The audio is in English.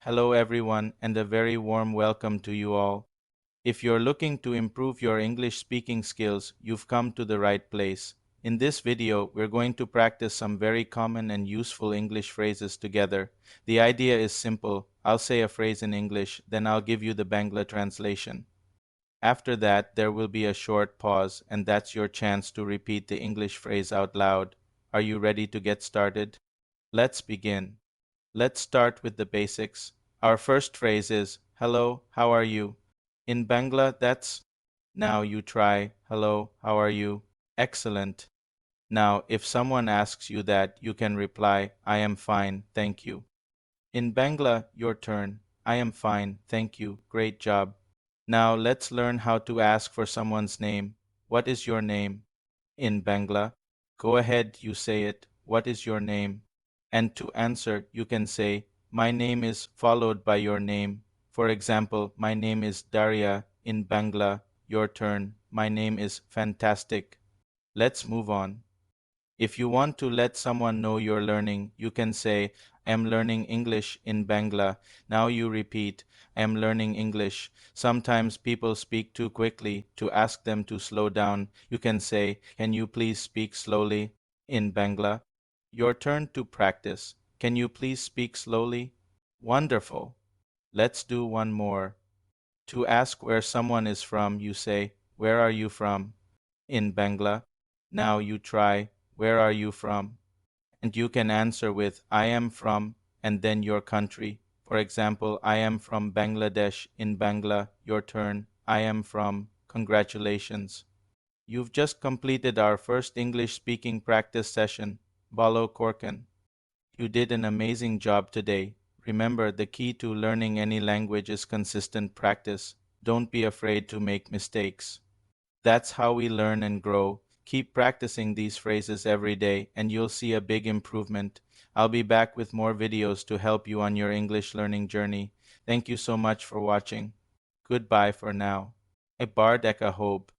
Hello everyone and a very warm welcome to you all. If you're looking to improve your English speaking skills, you've come to the right place. In this video, we're going to practice some very common and useful English phrases together. The idea is simple. I'll say a phrase in English, then I'll give you the Bangla translation. After that, there will be a short pause, and that's your chance to repeat the English phrase out loud. Are you ready to get started? Let's begin. Let's start with the basics. Our first phrase is, hello, how are you? In Bangla, that's, now you try, hello, how are you? Excellent. Now, if someone asks you that, you can reply, I am fine, thank you. In Bangla, your turn. I am fine, thank you, great job. Now, let's learn how to ask for someone's name. What is your name? In Bangla, go ahead, you say it. What is your name? And to answer, you can say, my name is followed by your name. For example, my name is Daria. In Bangla, your turn. My name is Fantastic. Let's move on. If you want to let someone know you're learning, you can say, I'm learning English in Bangla. Now you repeat, I'm learning English. Sometimes people speak too quickly. To ask them to slow down, you can say, can you please speak slowly? In Bangla, your turn to practice. Can you please speak slowly? Wonderful. Let's do one more. To ask where someone is from, you say, where are you from? In Bangla, now you try, where are you from? And you can answer with, I am from, and then your country. For example, I am from Bangladesh. In Bangla, your turn. I am from. Congratulations. You've just completed our first English speaking practice session. Balo Korkan. You did an amazing job today. Remember, the key to learning any language is consistent practice. Don't be afraid to make mistakes. That's how we learn and grow. Keep practicing these phrases every day and you'll see a big improvement. I'll be back with more videos to help you on your English learning journey. Thank you so much for watching. Goodbye for now. A bar deka hope.